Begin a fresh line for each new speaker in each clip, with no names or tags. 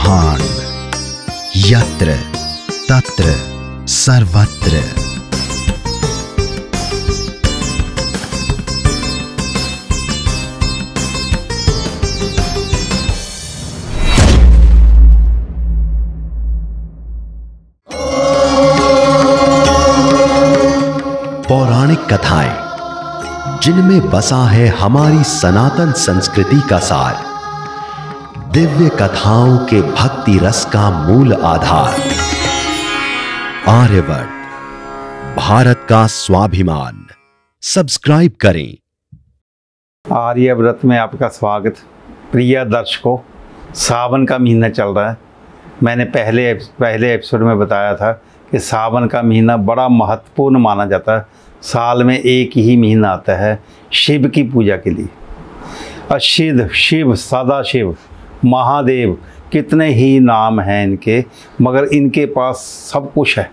ब्रह्मांड यत्र तत्र सर्वत्र। पौराणिक कथाएं जिनमें बसा है हमारी सनातन संस्कृति का सार, दिव्य कथाओं के भक्ति रस का मूल आधार। आर्यवर्त, भारत का स्वाभिमान। सब्सक्राइब करें।
आर्यव्रत में आपका स्वागत। प्रिय दर्शकों, सावन का महीना चल रहा है। मैंने पहले एपिसोड में बताया था कि सावन का महीना बड़ा महत्वपूर्ण माना जाता है। साल में एक ही महीना आता है शिव की पूजा के लिए। असिद्ध शिव, सदाशिव, महादेव, कितने ही नाम हैं इनके, मगर इनके पास सब कुछ है।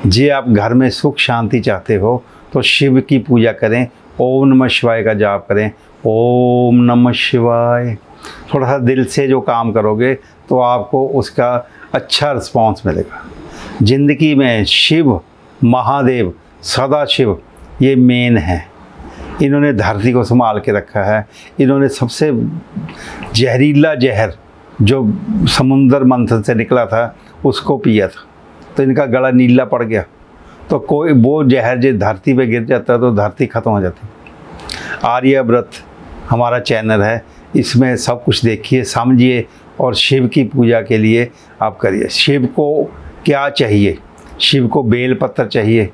जे आप घर में सुख शांति चाहते हो तो शिव की पूजा करें, ओम नमः शिवाय का जाप करें। ओम नमः शिवाय थोड़ा सा दिल से जो काम करोगे तो आपको उसका अच्छा रिस्पॉन्स मिलेगा। ज़िंदगी में शिव, महादेव, सदाशिव ये मेन है। इन्होंने धरती को संभाल के रखा है। इन्होंने सबसे जहरीला जहर जो समुद्र मंथन से निकला था उसको पिया था, तो इनका गला नीला पड़ गया। तो कोई वो जहर जो धरती पे गिर जाता है तो धरती खत्म हो जाती। आर्यव्रत हमारा चैनल है, इसमें सब कुछ देखिए, समझिए और शिव की पूजा के लिए आप करिए। शिव को क्या चाहिए? शिव को बेलपत्र चाहिए,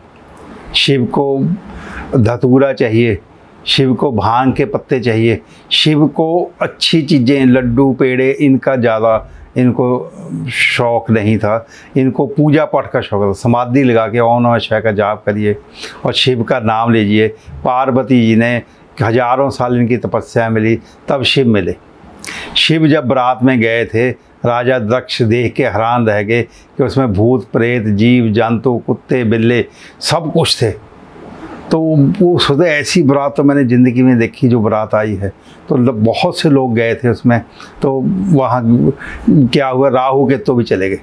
शिव को धतूरा चाहिए, शिव को भांग के पत्ते चाहिए, शिव को अच्छी चीज़ें, लड्डू पेड़े, इनका ज़्यादा इनको शौक़ नहीं था। इनको पूजा पाठ का शौक़ था। समाधि लगा के ओम नमः शिवाय का जाप करिए और शिव का नाम लीजिए। पार्वती जी ने हज़ारों साल इनकी तपस्या मिली तब शिव मिले। शिव जब बारात में गए थे, राजा दक्ष देख के हैरान रह गए कि उसमें भूत प्रेत, जीव जंतु, कुत्ते बिल्ले सब कुछ थे। तो वो सोचे ऐसी बारात तो मैंने ज़िंदगी में देखी जो बारात आई है। तो बहुत से लोग गए थे उसमें। तो वहाँ क्या हुआ, राहु केतु भी चले गए।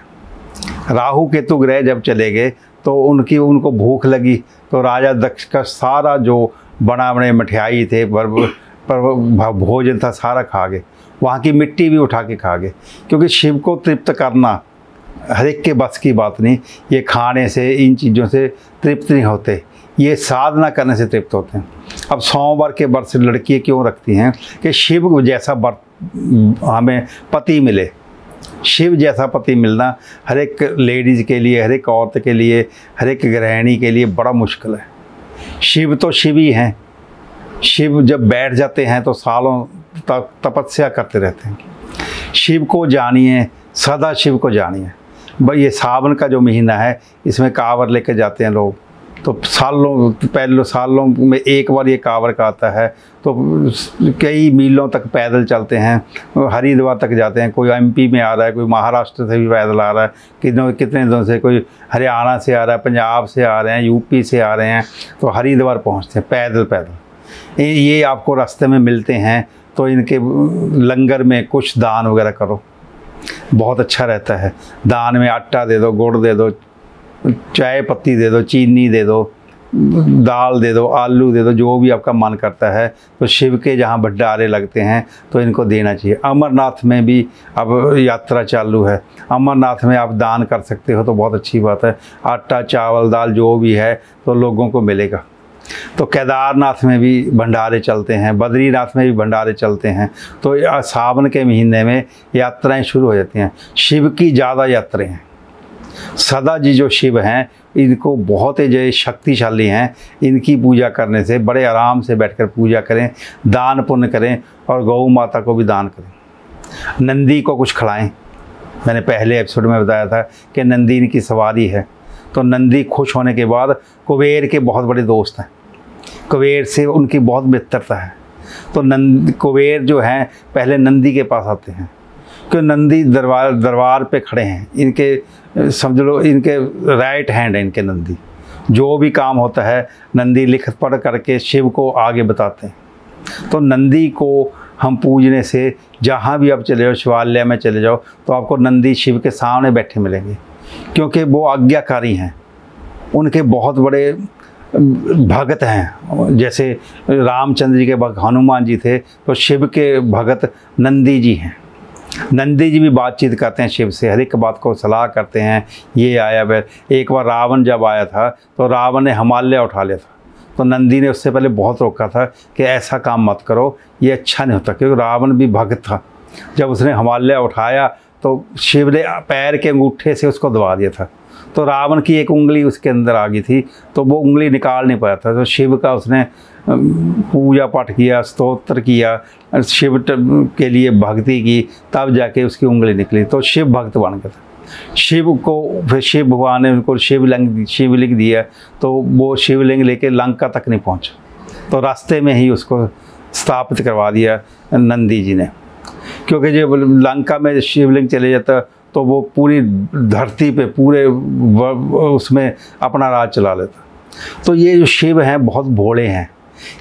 राहु केतु ग्रह जब चले गए तो उनको भूख लगी। तो राजा दक्ष का सारा जो बना बने मिठाई थे पर भोजन था सारा खा गए। वहाँ की मिट्टी भी उठा के खा गए, क्योंकि शिव को तृप्त करना हर एक के बस की बात नहीं। ये खाने से, इन चीज़ों से तृप्त नहीं होते, ये साधना करने से तृप्त होते हैं। अब सोमवार के व्रत से लड़कियाँ क्यों रखती हैं कि शिव जैसा हमें पति मिले। शिव जैसा पति मिलना हर एक लेडीज़ के लिए, हर एक औरत के लिए, हर एक गृहिणी के लिए बड़ा मुश्किल है। शिव तो शिव ही हैं। शिव जब बैठ जाते हैं तो सालों तक तपस्या करते रहते हैं। शिव को जानिए, सदा शिव को जानिए। भाई ये सावन का जो महीना है इसमें कांवर लेके जाते हैं लोग। तो सालों में एक बार ये कांवर का आता है। तो कई मीलों तक पैदल चलते हैं, हरिद्वार तक जाते हैं। कोई एमपी में आ रहा है, कोई महाराष्ट्र से भी पैदल आ रहा है, कितने दिनों से कोई हरियाणा से आ रहा है, पंजाब से आ रहे हैं, यूपी से आ रहे हैं। तो हरिद्वार पहुँचते हैं पैदल। ये आपको रास्ते में मिलते हैं तो इनके लंगर में कुछ दान वगैरह करो, बहुत अच्छा रहता है। दान में आटा दे दो, गुड़ दे दो, चाय पत्ती दे दो, चीनी दे दो, दाल दे दो, आलू दे दो, जो भी आपका मन करता है। तो शिव के जहाँ भंडारे लगते हैं तो इनको देना चाहिए। अमरनाथ में भी अब यात्रा चालू है, अमरनाथ में आप दान कर सकते हो तो बहुत अच्छी बात है। आटा, चावल, दाल जो भी है तो लोगों को मिलेगा। तो केदारनाथ में भी भंडारे चलते हैं, बद्रीनाथ में भी भंडारे चलते हैं। तो सावन के महीने में यात्राएं शुरू हो जाती हैं। शिव की ज़्यादा यात्राएं हैं। सदा जी जो शिव हैं इनको बहुत ही जो शक्तिशाली हैं। इनकी पूजा करने से बड़े आराम से बैठकर पूजा करें, दान पुण्य करें और गौ माता को भी दान करें। नंदी को कुछ खिलाएं। मैंने पहले एपिसोड में बताया था कि नंदी इनकी सवारी है। तो नंदी खुश होने के बाद कुबेर के बहुत बड़े दोस्त हैं, कुबेर से उनकी बहुत मित्रता है। तो कुबेर जो हैं पहले नंदी के पास आते हैं, क्योंकि नंदी दरबार पे खड़े हैं। इनके समझ लो इनके राइट हैंड है इनके नंदी। जो भी काम होता है नंदी लिख पढ़ करके शिव को आगे बताते हैं। तो नंदी को हम पूजने से जहाँ भी आप चले जाओ, शिवालय में चले जाओ तो आपको नंदी शिव के सामने बैठे मिलेंगे, क्योंकि वो आज्ञाकारी हैं। उनके बहुत बड़े भगत हैं। जैसे रामचंद्र जी के भक्त हनुमान जी थे, तो शिव के भगत नंदी जी हैं। नंदी जी भी बातचीत करते हैं शिव से, हर एक बात को सलाह करते हैं। ये आया वह, एक बार रावण जब आया था तो रावण ने हिमालय उठा लिया था, तो नंदी ने उससे पहले बहुत रोका था कि ऐसा काम मत करो, ये अच्छा नहीं होता, क्योंकि रावण भी भक्त था। जब उसने हिमालय उठाया तो शिव ने पैर के अंगूठे से उसको दबा दिया था, तो रावण की एक उंगली उसके अंदर आ गई थी, तो वो उंगली निकाल नहीं पाया था। तो शिव का उसने पूजा पाठ किया, स्तोत्र किया, शिव के लिए भक्ति की, तब जाके उसकी उंगली निकली, तो शिव भक्त बन गया था। शिव को फिर शिव भगवान ने उनको शिवलिंग दिया, तो वो शिवलिंग लेके लंका तक नहीं पहुंचा, तो रास्ते में ही उसको स्थापित करवा दिया नंदी जी ने। क्योंकि जब लंका में शिवलिंग चले जाता तो वो पूरी धरती पे पूरे उसमें अपना राज चला लेता। तो ये जो शिव हैं बहुत भोले हैं,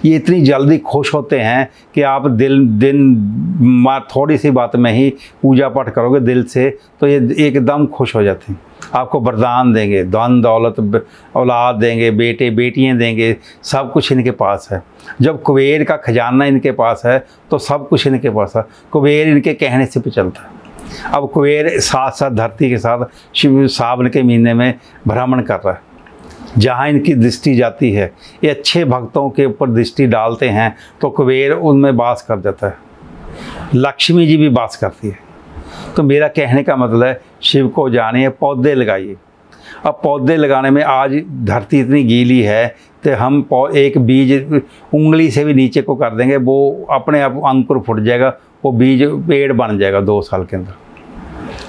ये इतनी जल्दी खुश होते हैं कि आप दिन थोड़ी सी बात में ही पूजा पाठ करोगे दिल से, तो ये एकदम खुश हो जाते हैं। आपको वरदान देंगे, धन दौलत औलाद देंगे, बेटे बेटियां देंगे, सब कुछ इनके पास है। जब कुबेर का खजाना इनके पास है तो सब कुछ इनके पास है। कुबेर इनके कहने से पे चलता है। अब कुबेर साथ साथ धरती के साथ शिव सावन के महीने में भ्रमण कर रहा है। जहाँ इनकी दृष्टि जाती है, ये अच्छे भक्तों के ऊपर दृष्टि डालते हैं तो कुबेर उनमें वास कर जाता है। लक्ष्मी जी भी वास करती है। तो मेरा कहने का मतलब है, शिव को जानिए, पौधे लगाइए। अब पौधे लगाने में आज धरती इतनी गीली है तो हम एक बीज उंगली से भी नीचे को कर देंगे, वो अपने आप अंकुर फूट जाएगा, वो बीज पेड़ बन जाएगा 2 साल के अंदर।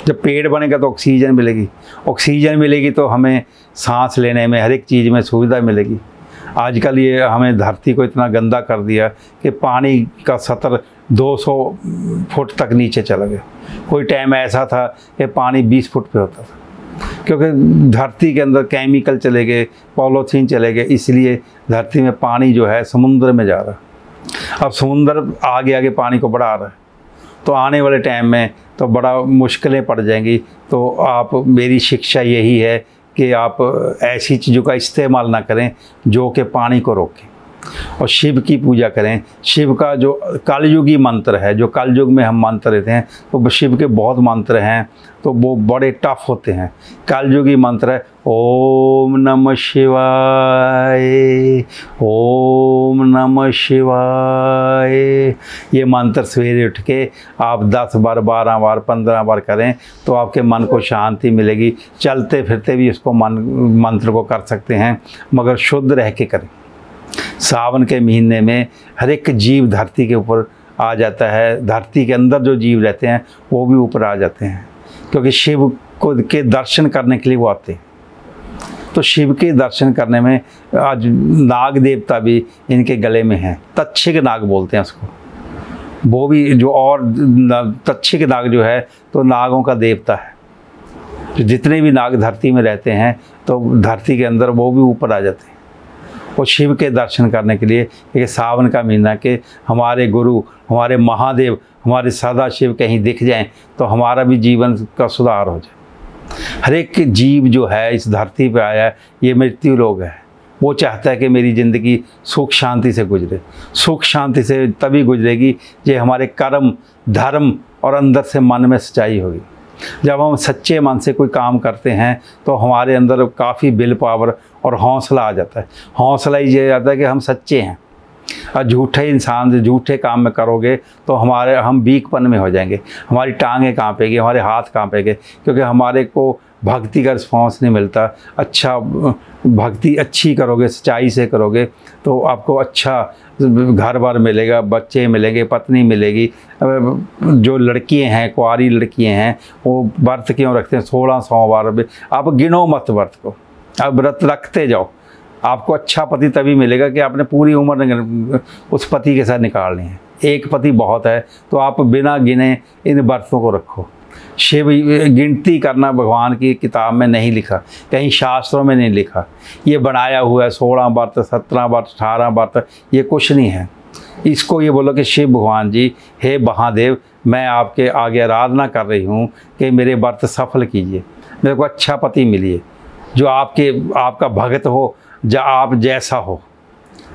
जब पेड़ बनेगा तो ऑक्सीजन मिलेगी, ऑक्सीजन मिलेगी तो हमें सांस लेने में हर एक चीज़ में सुविधा मिलेगी। आजकल ये हमें धरती को इतना गंदा कर दिया कि पानी का सतर 200 फुट तक नीचे चला गया। कोई टाइम ऐसा था कि पानी 20 फुट पे होता था, क्योंकि धरती के अंदर केमिकल चले गए, पॉलीथीन चले गए, इसलिए धरती में पानी जो है समुद्र में जा रहा है। अब समुद्र आगे आगे पानी को बढ़ा रहा है, तो आने वाले टाइम में तो बड़ा मुश्किलें पड़ जाएंगी। तो आप, मेरी शिक्षा यही है कि आप ऐसी चीज़ों का इस्तेमाल ना करें जो कि पानी को रोकें, और शिव की पूजा करें। शिव का जो कलयुगी मंत्र है, जो कलयुग में हम मंत्र लेते हैं, तो शिव के बहुत मंत्र हैं, तो वो बड़े टफ होते हैं। कलयुगी मंत्र है ओम नमः शिवाय, ओम नमः शिवाय। ये मंत्र सवेरे उठ के आप 10 बार, 12 बार, 15 बार करें तो आपके मन को शांति मिलेगी। चलते फिरते भी इसको मंत्र को कर सकते हैं, मगर शुद्ध रह के करें। सावन के महीने में हर एक जीव धरती के ऊपर आ जाता है। धरती के अंदर जो जीव रहते हैं वो भी ऊपर आ जाते हैं, क्योंकि शिव को के दर्शन करने के लिए वो आते हैं। तो शिव के दर्शन करने में आज नाग देवता भी इनके गले में हैं, तक्षक नाग बोलते हैं उसको। वो भी जो, और तक्षक नाग जो है तो नागों का देवता है। तो जितने भी नाग धरती में रहते हैं तो धरती के अंदर वो भी ऊपर आ जाते हैं। और शिव के दर्शन करने के लिए ये सावन का महीना के हमारे गुरु, हमारे महादेव, हमारे सदा शिव कहीं दिख जाएं तो हमारा भी जीवन का सुधार हो जाए। हर एक जीव जो है इस धरती पे आया है, ये मृत्यु लोग है। वो चाहता है कि मेरी ज़िंदगी सुख शांति से गुजरे। सुख शांति से तभी गुजरेगी जब हमारे कर्म, धर्म और अंदर से मन में सच्चाई होगी। जब हम सच्चे मन से कोई काम करते हैं तो हमारे अंदर काफ़ी विल पावर और हौसला आ जाता है। हौसला ये आता है कि हम सच्चे हैं। और झूठे इंसान से झूठे काम में करोगे तो हम वीकपन में हो जाएंगे, हमारी टांगें कांपेंगी, हमारे हाथ कांपेंगे, क्योंकि हमारे को भक्ति का रिस्पॉन्स नहीं मिलता। अच्छा भक्ति अच्छी करोगे, सच्चाई से करोगे तो आपको अच्छा घर बार मिलेगा, बच्चे मिलेंगे, पत्नी मिलेगी। जो लड़कियां हैं, कुंवारी लड़कियां हैं, वो व्रत क्यों रखते हैं? 16 सोमवार। आप गिनो मत व्रत को, आप व्रत रखते जाओ। आपको अच्छा पति तभी मिलेगा कि आपने पूरी उम्र उस पति के साथ निकालनी है। एक पति बहुत है, तो आप बिना गिने इन व्रतों को रखो। शिव गिनती करना भगवान की किताब में नहीं लिखा, कहीं शास्त्रों में नहीं लिखा। ये बनाया हुआ है 16 व्रत, 17 व्रत, 18 व्रत, ये कुछ नहीं है। इसको ये बोलो कि शिव भगवान जी, हे महादेव, मैं आपके आगे आराधना कर रही हूँ कि मेरे व्रत सफल कीजिए, मेरे को अच्छा पति मिलिए, जो आपका भगत हो, आप जैसा हो,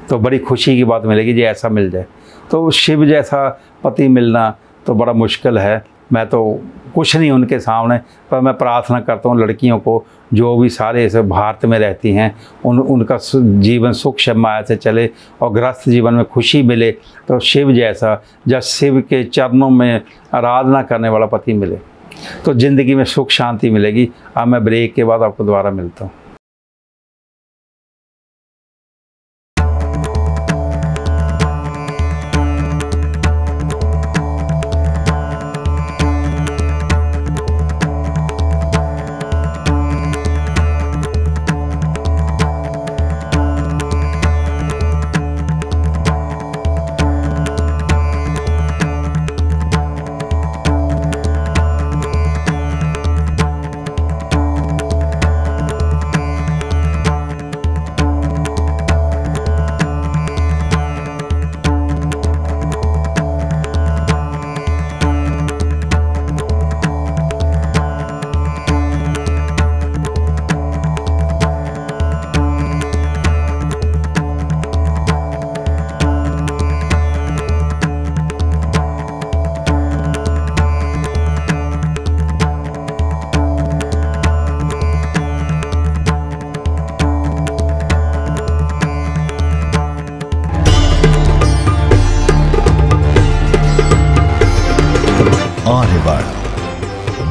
तो बड़ी खुशी की बात मिलेगी जी, ऐसा मिल जाए। तो शिव जैसा पति मिलना तो बड़ा मुश्किल है। मैं तो कुछ नहीं उनके सामने, पर मैं प्रार्थना करता हूँ लड़कियों को, जो भी सारे ऐसे भारत में रहती हैं, उनका जीवन सुख शमाया से चले और गृहस्थ जीवन में खुशी मिले। तो शिव जैसा, जब शिव के चरणों में आराधना करने वाला पति मिले तो ज़िंदगी में सुख शांति मिलेगी। अब मैं ब्रेक के बाद आपको दोबारा मिलता हूँ।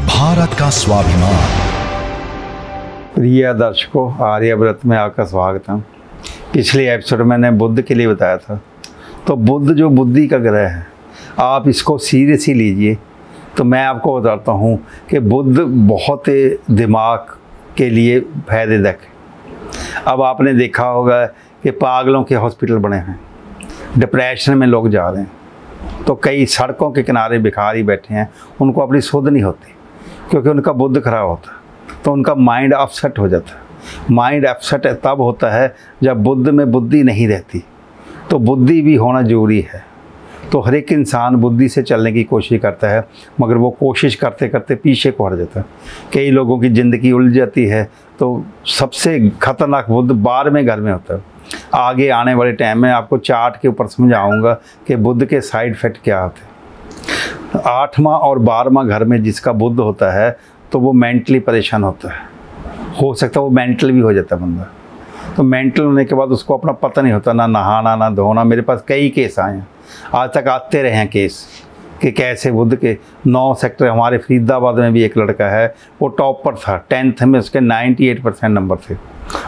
भारत का स्वाभिमान।
प्रिय दर्शकों, आर्यव्रत में आपका स्वागत है। पिछले एपिसोड में मैंने बुद्ध के लिए बताया था। तो बुद्ध जो बुद्धि का ग्रह है, आप इसको सीरियसली लीजिए। तो मैं आपको बताता हूँ कि बुद्ध बहुत दिमाग के लिए फायदेदायक है। अब आपने देखा होगा कि पागलों के हॉस्पिटल बने हैं, डिप्रेशन में लोग जा रहे हैं, तो कई सड़कों के किनारे भिखारी बैठे हैं, उनको अपनी सुध नहीं होती क्योंकि उनका बुद्ध खराब होता है, तो उनका माइंड अपसेट हो जाता है। माइंड अपसेट तब होता है जब बुद्ध में बुद्धि नहीं रहती, तो बुद्धि भी होना ज़रूरी है। तो हर एक इंसान बुद्धि से चलने की कोशिश करता है, मगर वो कोशिश करते करते पीछे को हट जाता है। कई लोगों की ज़िंदगी उलझ जाती है। तो सबसे खतरनाक बुद्ध 12वें घर में होता है। आगे आने वाले टाइम में आपको चार्ट के ऊपर समझाऊंगा कि बुद्ध के साइड इफ़ेक्ट क्या होते हैं। 8वां और 12वां घर में जिसका बुद्ध होता है तो वो मेंटली परेशान होता है। हो सकता है वो मेंटल भी हो जाता है बंदा। तो मेंटल होने के बाद उसको अपना पता नहीं होता, ना नहाना ना धोना। मेरे पास कई केस आए हैं, आज तक आते रहे हैं केस कि कैसे बुद्ध के 9 सेक्टर, हमारे फरीदाबाद में भी एक लड़का है, वो टॉपर था, 10th में उसके 98% नंबर थे,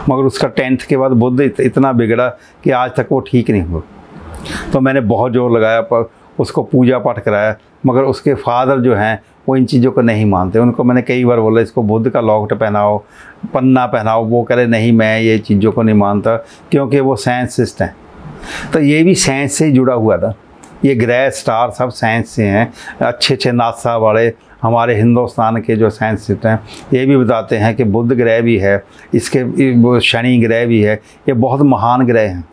मगर उसका 10th के बाद बुद्ध इतना बिगड़ा कि आज तक वो ठीक नहीं हुआ। तो मैंने बहुत जोर लगाया, पर उसको पूजा पाठ कराया, मगर उसके फादर जो हैं वो इन चीज़ों को नहीं मानते। उनको मैंने कई बार बोला इसको बुद्ध का लॉकेट पहनाओ, पन्ना पहनाओ, वो कह रहे नहीं मैं ये चीज़ों को नहीं मानता, क्योंकि वो साइंसिस्ट हैं। तो ये भी साइंस से जुड़ा हुआ था। ये ग्रह स्टार सब साइंस से हैं। अच्छे अच्छे नासा वाले हमारे हिंदुस्तान के जो साइंटिस्ट हैं ये भी बताते हैं कि बुध ग्रह भी है, इसके शनि ग्रह भी है, ये बहुत महान ग्रह हैं।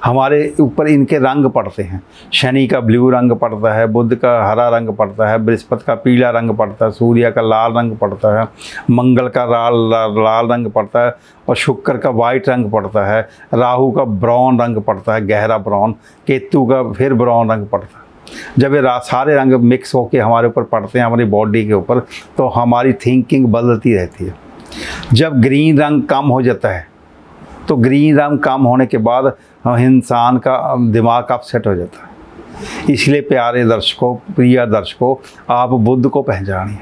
हमारे ऊपर इनके रंग पड़ते हैं। शनि का ब्लू रंग पड़ता है, बुध का हरा रंग पड़ता है, बृहस्पति का पीला रंग पड़ता है, सूर्य का लाल रंग पड़ता है, मंगल का लाल रंग पड़ता है, और शुक्र का वाइट रंग पड़ता है, राहु का ब्राउन रंग पड़ता है, गहरा ब्राउन, केतु का फिर ब्राउन रंग पड़ता है। जब ये सारे रंग मिक्स होके हमारे ऊपर पड़ते हैं, हमारी बॉडी के ऊपर, तो हमारी थिंकिंग बदलती रहती है। जब ग्रीन रंग कम हो जाता है, तो ग्रीन रंग कम होने के बाद इंसान का दिमाग अपसेट हो जाता है। इसलिए प्यारे दर्शकों, प्रिय दर्शकों, आप बुद्ध को पहचानिए।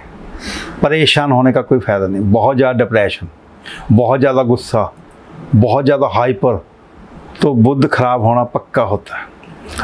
परेशान होने का कोई फ़ायदा नहीं। बहुत ज़्यादा डिप्रेशन, बहुत ज़्यादा गुस्सा, बहुत ज़्यादा हाइपर, तो बुद्ध खराब होना पक्का होता है।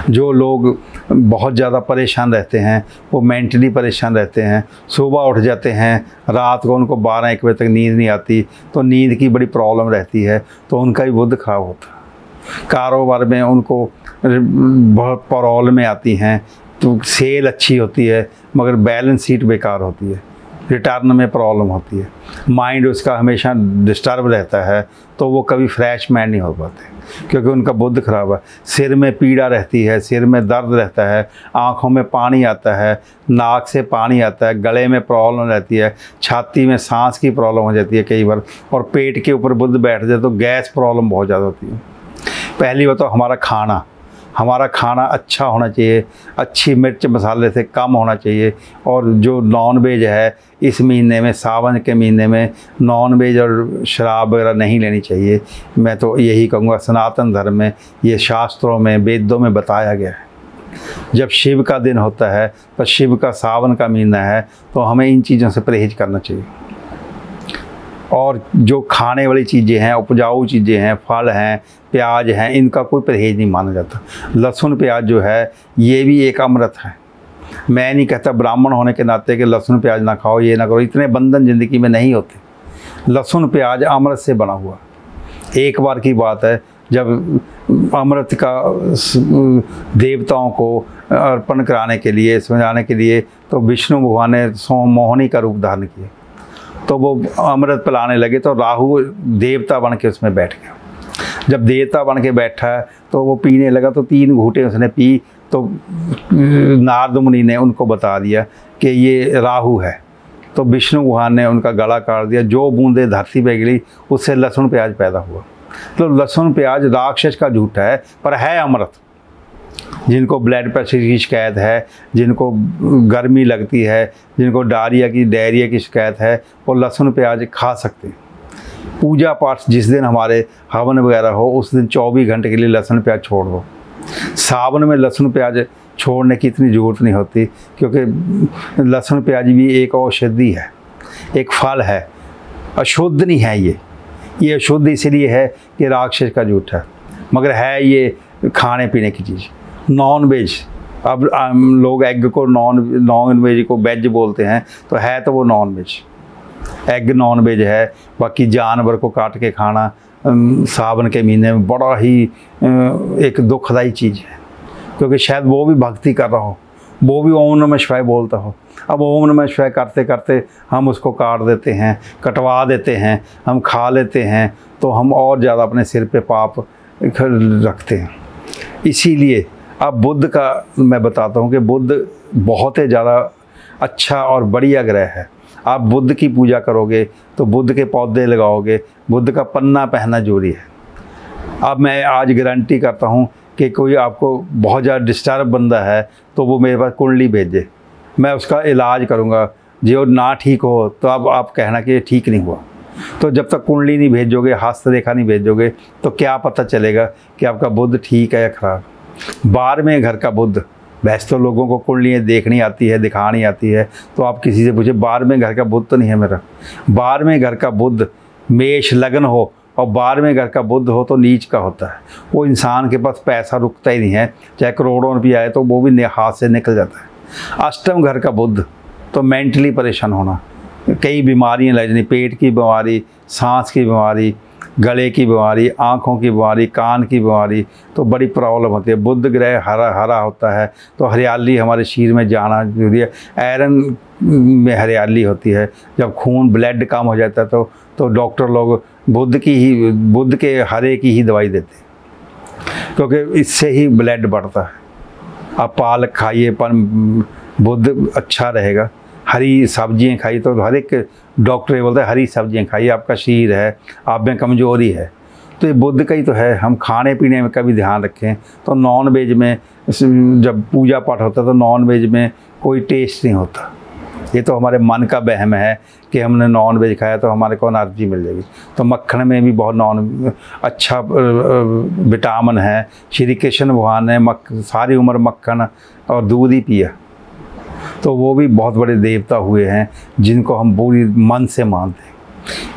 जो लोग बहुत ज़्यादा परेशान रहते हैं, वो मेंटली परेशान रहते हैं, सुबह उठ जाते हैं, रात को उनको 12-1 बजे तक नींद नहीं आती, तो नींद की बड़ी प्रॉब्लम रहती है, तो उनका भी बुद्ध खराब होता है। कारोबार में उनको बहुत प्रॉब्लम में आती हैं, तो सेल अच्छी होती है मगर बैलेंस शीट बेकार होती है, रिटर्न में प्रॉब्लम होती है, माइंड उसका हमेशा डिस्टर्ब रहता है, तो वो कभी फ्रेश माइंड नहीं हो पाते क्योंकि उनका बुद्ध खराब है। सिर में पीड़ा रहती है, सिर में दर्द रहता है, आँखों में पानी आता है, नाक से पानी आता है, गले में प्रॉब्लम रहती है, छाती में सांस की प्रॉब्लम हो जाती है कई बार, और पेट के ऊपर बुद्ध बैठ जाए तो गैस प्रॉब्लम बहुत ज़्यादा होती है। पहली बात तो हमारा खाना अच्छा होना चाहिए, अच्छी मिर्च मसाले से कम होना चाहिए, और जो नॉन वेज है इस महीने में, सावन के महीने में नॉन वेज और शराब वगैरह नहीं लेनी चाहिए। मैं तो यही कहूँगा, सनातन धर्म में ये शास्त्रों में वेदों में बताया गया है। जब शिव का दिन होता है, तो शिव का सावन का महीना है, तो हमें इन चीज़ों से परहेज करना चाहिए। और जो खाने वाली चीज़ें हैं, उपजाऊ चीज़ें हैं, फल हैं, प्याज हैं, इनका कोई परहेज नहीं माना जाता। लहसुन प्याज जो है ये भी एक अमृत है। मैं नहीं कहता ब्राह्मण होने के नाते कि लहसुन प्याज ना खाओ, ये ना करो, इतने बंधन ज़िंदगी में नहीं होते। लहसुन प्याज अमृत से बना हुआ, एक बार की बात है जब अमृत का देवताओं को अर्पण कराने के लिए, समझाने के लिए, तो विष्णु भगवान ने मोहिनी का रूप धारण किया, तो वो अमृत पिलाने लगे, तो राहु देवता बन के उसमें बैठ गया। जब देवता बन के बैठा तो वो पीने लगा, तो 3 घूंटे उसने पी, तो नारद मुनि ने उनको बता दिया कि ये राहु है। तो विष्णु भगवान ने उनका गला काट दिया, जो बूंदे धरती पे गिरी उससे लहसुन प्याज पैदा हुआ। तो लहसुन प्याज राक्षस का झूठा है, पर है अमृत। जिनको ब्लड प्रेशर की शिकायत है, जिनको गर्मी लगती है, जिनको डायरिया की शिकायत है, वो लहसुन प्याज खा सकते हैं। पूजा पाठ जिस दिन हमारे हवन वगैरह हो, उस दिन 24 घंटे के लिए लहसुन प्याज छोड़ दो। सावन में लहसुन प्याज छोड़ने की इतनी ज़रूरत नहीं होती, क्योंकि लहसुन प्याज भी एक औषधि है, एक फल है, अशुद्ध नहीं है। ये अशुद्ध इसलिए है कि राक्षस का झूठा है, मगर है ये खाने पीने की चीज़। नॉन वेज, अब लोग एग को नॉन वेज को वेज बोलते हैं, तो है तो वो non veg, egg non veg है। बाकी जानवर को काट के खाना सावन के महीने में बड़ा ही एक दुखदाई चीज़ है, क्योंकि शायद वो भी भक्ति कर रहा हो, वो भी ओम नमः शिवाय बोलता हो। अब ओम नमः शिवाय करते करते हम उसको काट देते हैं, कटवा देते हैं, हम खा लेते हैं, तो हम और ज़्यादा अपने सिर पे पाप रखते हैं। इसीलिए अब बुद्ध का मैं बताता हूँ कि बुद्ध बहुत ही ज़्यादा अच्छा और बढ़िया ग्रह है। आप बुद्ध की पूजा करोगे तो बुद्ध के पौधे लगाओगे, बुद्ध का पन्ना पहनना जरूरी है। अब मैं आज गारंटी करता हूँ कि कोई आपको बहुत ज़्यादा डिस्टर्ब बंदा है, तो वो मेरे पास कुंडली भेजे, मैं उसका इलाज करूँगा। जो ना ठीक हो तो अब आप कहना कि ये ठीक नहीं हुआ। तो जब तक कुंडली नहीं भेजोगे, हस्तरेखा नहीं भेजोगे, तो क्या पता चलेगा कि आपका बुद्ध ठीक है या ख़राब। 12वें घर का बुद्ध, वैसे तो लोगों को कुंडलियाँ देखनी आती है, दिखानी आती है, तो आप किसी से पूछे 12वें घर का बुद्ध तो नहीं है मेरा। 12वें घर का बुद्ध मेष लग्न हो और 12वें घर का बुद्ध हो तो नीच का होता है। वो इंसान के पास पैसा रुकता ही नहीं है, चाहे करोड़ों रुपये आए तो वो भी हाथ से निकल जाता है। अष्टम घर का बुद्ध तो मेंटली परेशान होना, कई बीमारियाँ लग जानी, पेट की बीमारी, सांस की बीमारी, गले की बीमारी, आँखों की बीमारी, कान की बीमारी, तो बड़ी प्रॉब्लम होती है। बुध ग्रह हरा होता है, तो हरियाली हमारे शरीर में जाना जरूरी है। आयरन में हरियाली होती है। जब खून ब्लड कम हो जाता है तो डॉक्टर लोग बुध के हरे की ही दवाई देते हैं, क्योंकि इससे ही ब्लड बढ़ता है। आप पालक खाइए, पर बुध अच्छा रहेगा। हरी सब्जियां खाइए, तो हर एक डॉक्टर बोलता है हरी सब्जियां खाइए, आपका शरीर है, आप में कमजोरी है, तो ये बुद्ध का ही तो है। हम खाने पीने में का भी ध्यान रखें। तो नॉन वेज में जब पूजा पाठ होता है तो नॉन वेज में कोई टेस्ट नहीं होता। ये तो हमारे मन का वहम है कि हमने नॉन वेज खाया तो हमारे को एनर्जी मिल जाएगी। तो मक्खन में भी बहुत अच्छा विटामिन है। श्री कृष्ण भगवान ने सारी उम्र मक्खन और दूध ही पिया, तो वो भी बहुत बड़े देवता हुए हैं जिनको हम पूरी मन से मानते हैं।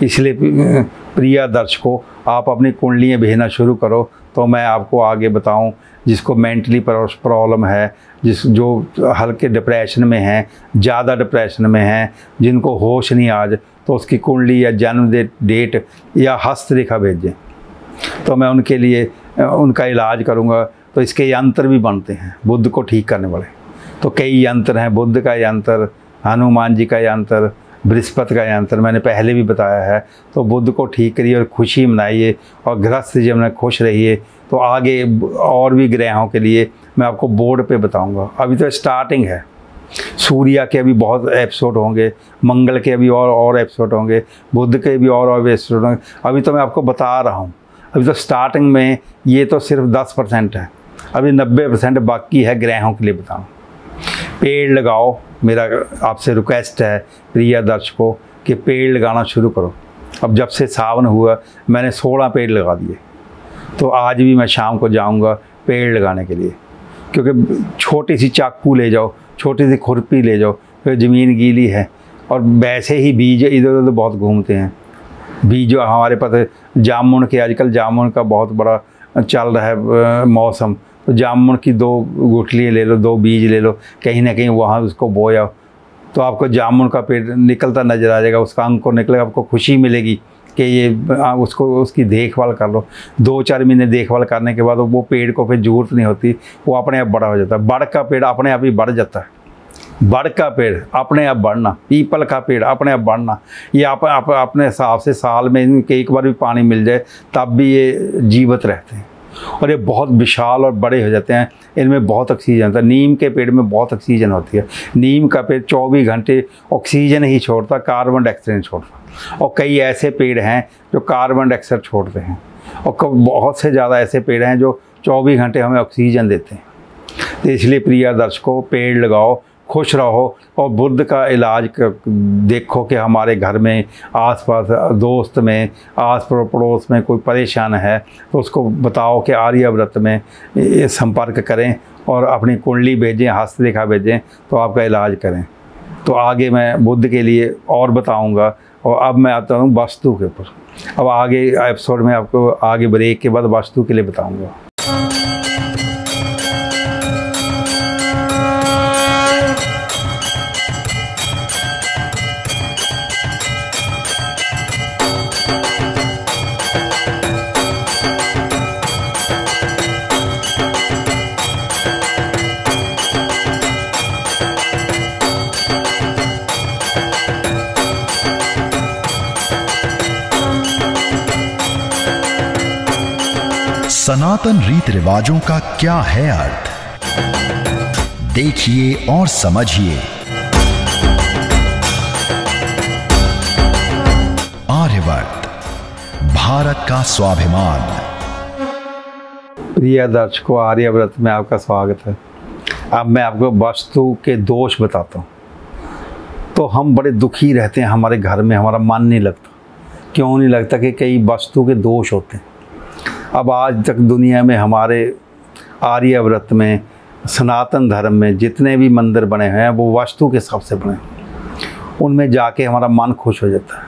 इसलिए प्रिय दर्शकों, आप अपनी कुंडलियाँ भेजना शुरू करो, तो मैं आपको आगे बताऊं। जिसको मेंटली प्रॉब्लम है, जो हल्के डिप्रेशन में हैं, ज़्यादा डिप्रेशन में हैं, जिनको होश नहीं आज, तो उसकी कुंडली या जन्म डेट या हस्तरेखा भेजें, तो मैं उनके लिए उनका इलाज करूँगा। तो इसके यंत्र भी बनते हैं बुद्ध को ठीक करने वाले। तो कई यंत्र हैं, बुद्ध का यंत्र, हनुमान जी का यंत्र, बृहस्पति का यंत्र मैंने पहले भी बताया है। तो बुध को ठीक करिए और खुशी मनाइए और गृहस्थ जीवन में खुश रहिए। तो आगे और भी ग्रहों के लिए मैं आपको बोर्ड पे बताऊंगा। अभी तो स्टार्टिंग है। सूर्य के अभी बहुत एपिसोड होंगे, मंगल के अभी और एपिसोड होंगे, बुध के भी और एपिसोड होंगे। अभी तो मैं आपको बता रहा हूँ, अभी तो स्टार्टिंग में ये तो सिर्फ 10% है, अभी 90% बाकी है ग्रहों के लिए बताऊँ। पेड़ लगाओ, मेरा आपसे रिक्वेस्ट है प्रिय दर्शकों कि पेड़ लगाना शुरू करो। अब जब से सावन हुआ मैंने 16 पेड़ लगा दिए। तो आज भी मैं शाम को जाऊंगा पेड़ लगाने के लिए, क्योंकि छोटी सी चाकू ले जाओ, छोटी सी खुरपी ले जाओ, फिर ज़मीन गीली है और वैसे ही बीज इधर उधर बहुत घूमते हैं। बीज जो हमारे पास जामुन के, आजकल जामुन का बहुत बड़ा चल रहा है मौसम, तो जामुन की 2 गुठलियाँ ले लो, 2 बीज ले लो, कहीं ना कहीं वहाँ उसको बोया तो आपको जामुन का पेड़ निकलता नज़र आ जाएगा, उसका अंकुर निकलेगा, आपको खुशी मिलेगी कि ये उसकी देखभाल कर लो। 2-4 महीने देखभाल करने के बाद वो पेड़ को फिर ज़रूरत नहीं होती, वो अपने आप बड़ा हो जाता है। बड़ का पेड़ अपने आप ही बढ़ जाता है। बड़ का पेड़ अपने आप बढ़ना, पीपल का पेड़ अपने आप बढ़ना, ये आप अपने हिसाब से साल में इनके एक बार भी पानी मिल जाए तब भी ये जीवित रहते हैं और ये बहुत विशाल और बड़े हो जाते हैं। इनमें बहुत ऑक्सीजन होता है। नीम के पेड़ में बहुत ऑक्सीजन होती है। नीम का पेड़ 24 घंटे ऑक्सीजन ही छोड़ता, कार्बन डाइऑक्साइड नहीं छोड़ता। और कई ऐसे पेड़ हैं जो कार्बन डाइऑक्साइड छोड़ते हैं और बहुत से ज़्यादा ऐसे पेड़ हैं जो 24 घंटे हमें ऑक्सीजन देते हैं। तो इसलिए प्रिय दर्शकों, पेड़ लगाओ, खुश रहो और बुध का इलाज देखो कि हमारे घर में, आसपास, दोस्त में, आस पड़ोस में कोई परेशान है तो उसको बताओ कि आर्यव्रत में संपर्क करें और अपनी कुंडली भेजें, हस्तरेखा भेजें तो आपका इलाज करें। तो आगे मैं बुध के लिए और बताऊंगा। और अब मैं आता हूँ वास्तु के ऊपर। अब आगे एपिसोड में आपको आगे ब्रेक के बाद वास्तु के लिए बताऊँगा।
सनातन रीत रिवाजों का क्या है अर्थ, देखिए और समझिए। आर्यवर्त, भारत का स्वाभिमान।
प्रिय दर्शकों, आर्यव्रत में आपका स्वागत है। अब मैं आपको वास्तु के दोष बताता हूँ। तो हम बड़े दुखी रहते हैं, हमारे घर में हमारा मन नहीं लगता। क्यों नहीं लगता? कि कई वास्तु के दोष होते हैं। अब आज तक दुनिया में हमारे आर्यव्रत में, सनातन धर्म में जितने भी मंदिर बने हुए हैं वो वास्तु के हिसाब से बने। उनमें जाके हमारा मन खुश हो जाता है।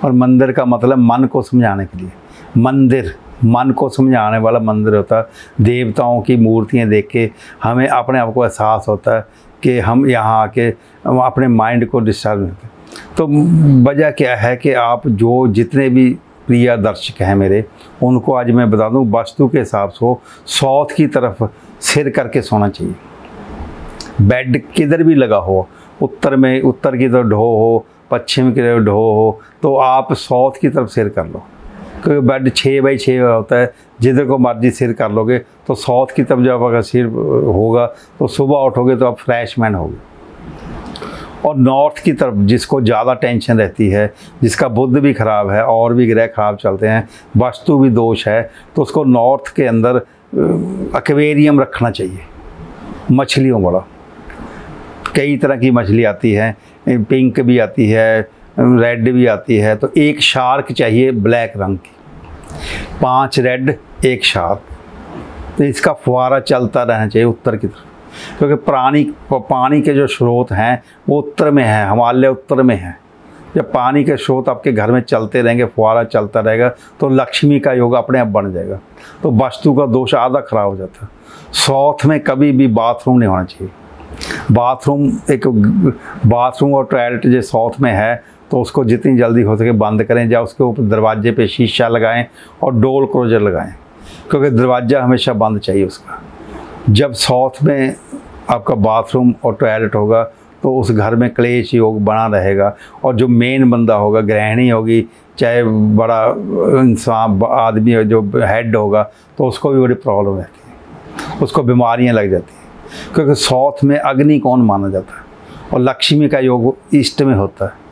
और मंदिर का मतलब मन को समझाने के लिए, मंदिर मन को समझाने वाला मंदिर होता है। देवताओं की मूर्तियाँ देख के हमें अपने आप को एहसास होता है कि हम यहाँ आके अपने माइंड को डिस्टर्ब नहीं होते। तो वजह क्या है कि आप जो जितने भी प्रिय दर्शक हैं मेरे, उनको आज मैं बता दूं वास्तु के हिसाब से साउथ की तरफ सिर करके सोना चाहिए। बेड किधर भी लगा हो, उत्तर में उत्तर की तरफ ढो हो, पश्चिम की तरफ ढो हो, तो आप साउथ की तरफ सिर कर लो। क्योंकि बेड 6x6 होता है, जिधर को मर्जी सिर कर लोगे तो साउथ की तरफ जब अगर सिर होगा तो सुबह उठोगे तो आप फ्रेश मैन होगे। और नॉर्थ की तरफ जिसको ज़्यादा टेंशन रहती है, जिसका बुध भी ख़राब है और भी ग्रह खराब चलते हैं, वास्तु भी दोष है, तो उसको नॉर्थ के अंदर एक्वेरियम रखना चाहिए। मछलियों वाला, कई तरह की मछली आती है, पिंक भी आती है, रेड भी आती है। तो एक शार्क चाहिए ब्लैक रंग की, 5 रेड 1 शार्क। तो इसका फुहारा चलता रहना चाहिए उत्तर की तरफ, क्योंकि पानी के जो स्रोत हैं वो उत्तर में है, हिमालय उत्तर में है। जब पानी के स्रोत आपके घर में चलते रहेंगे, फुहारा चलता रहेगा, तो लक्ष्मी का योग अपने आप बन जाएगा। तो वास्तु का दोष आधा खराब हो जाता है। साउथ में कभी भी बाथरूम नहीं होना चाहिए। बाथरूम और टॉयलेट जो साउथ में है तो उसको जितनी जल्दी हो सके बंद करें, या उसके ऊपर दरवाजे पे शीशा लगाएं और डोर क्लोजर लगाएं, क्योंकि दरवाज़ा हमेशा बंद चाहिए उसका। जब साउथ में आपका बाथरूम और टॉयलेट होगा तो उस घर में क्लेश योग बना रहेगा। और जो मेन बंदा होगा, गृहिणी होगी, चाहे बड़ा इंसान आदमी हो, जो हेड होगा, तो उसको भी बड़ी प्रॉब्लम रहती है, उसको बीमारियां लग जाती हैं। क्योंकि साउथ में अग्नि कौन माना जाता है और लक्ष्मी का योग ईस्ट में होता है।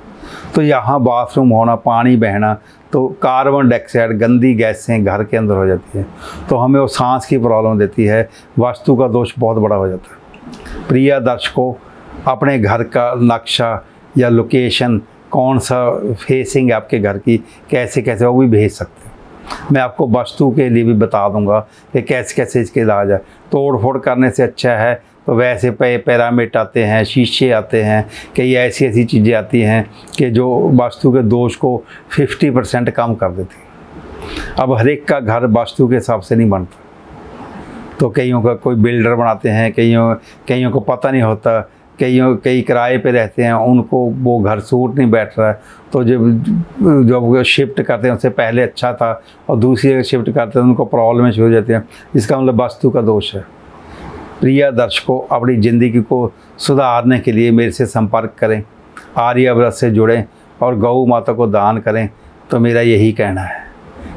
तो यहाँ बाथरूम होना, पानी बहना, तो कार्बन डाइऑक्साइड गंदी गैसें घर के अंदर हो जाती है, तो हमें वो सांस की प्रॉब्लम देती है। वास्तु का दोष बहुत बड़ा हो जाता है। प्रिय दर्शकों, अपने घर का नक्शा या लोकेशन, कौन सा फेसिंग है आपके घर की, कैसे कैसे, वो भी भेज सकते हैं। मैं आपको वास्तु के लिए भी बता दूंगा कि कैसे कैसे इसके इलाज है। तोड़ फोड़ करने से अच्छा है तो वैसे पिरामिड आते हैं, शीशे आते हैं, कई ऐसी ऐसी चीज़ें आती हैं कि जो वास्तु के दोष को 50% कम कर देती हैं। अब हर एक का घर वास्तु के हिसाब से नहीं बनता, तो कईयों का कोई बिल्डर बनाते हैं, कईयों को पता नहीं होता, कई किराए पे रहते हैं, उनको वो घर सूट नहीं बैठ रहा है, तो जब शिफ्ट करते हैं उससे पहले अच्छा था और दूसरी जगह शिफ्ट करते हैं उनको प्रॉब्लम शुरू हो जाती है। इसका मतलब वास्तु का दोष है। प्रिय दर्शकों, अपनी ज़िंदगी को सुधारने के लिए मेरे से संपर्क करें, आर्यव्रत से जुड़ें और गौ माता को दान करें, तो मेरा यही कहना है।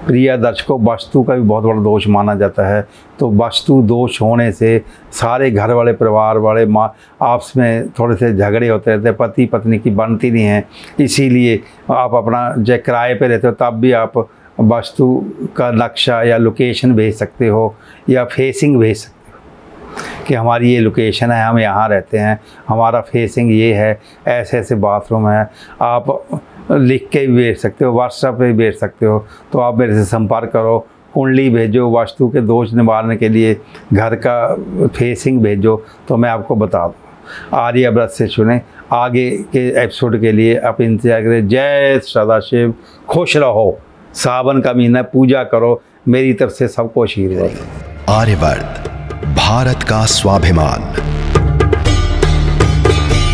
प्रिय दर्शकों, वास्तु का भी बहुत बड़ा दोष माना जाता है, तो वास्तु दोष होने से सारे घर वाले, परिवार वाले आपस में थोड़े से झगड़े होते रहते हैं, पति पत्नी की बनती नहीं है। इसीलिए आप अपना जो किराए पे रहते हो तब भी आप वास्तु का नक्शा या लोकेशन भेज सकते हो या फेसिंग भेज सकते हो कि हमारी ये लोकेशन है, हम यहाँ रहते हैं, हमारा फेसिंग ये है, ऐसे ऐसे बाथरूम है। आप लिख के भी भेज सकते हो, व्हाट्सएप पे भी भेज सकते हो। तो आप मेरे से संपर्क करो, कुंडली भेजो, वास्तु के दोष निवारने के लिए घर का फेसिंग भेजो, तो मैं आपको बता दूँ। आर्यव्रत से सुने। आगे के एपिसोड के लिए आप इंतजार करें। जय सदाशिव, खुश रहो। सावन का महीना, पूजा करो, मेरी तरफ से सबको आशीर्वाद।
आर्यवर्त, भारत का स्वाभिमान।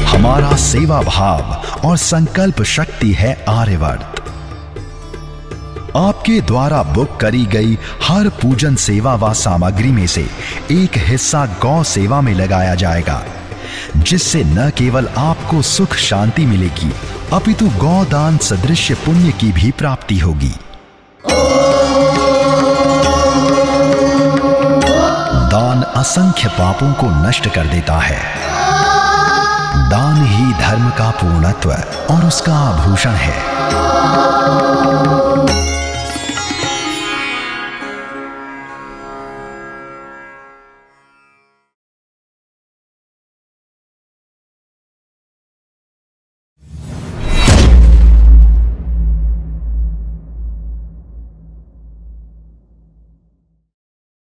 हमारा सेवा भाव और संकल्प शक्ति है आर्यवर्त। आपके द्वारा बुक करी गई हर पूजन सेवा व सामग्री में से एक हिस्सा गौ सेवा में लगाया जाएगा, जिससे न केवल आपको सुख शांति मिलेगी, अपितु गौदान सदृश पुण्य की भी प्राप्ति होगी। दान असंख्य पापों को नष्ट कर देता है। दान ही धर्म का पूर्णत्व और उसका आभूषण है।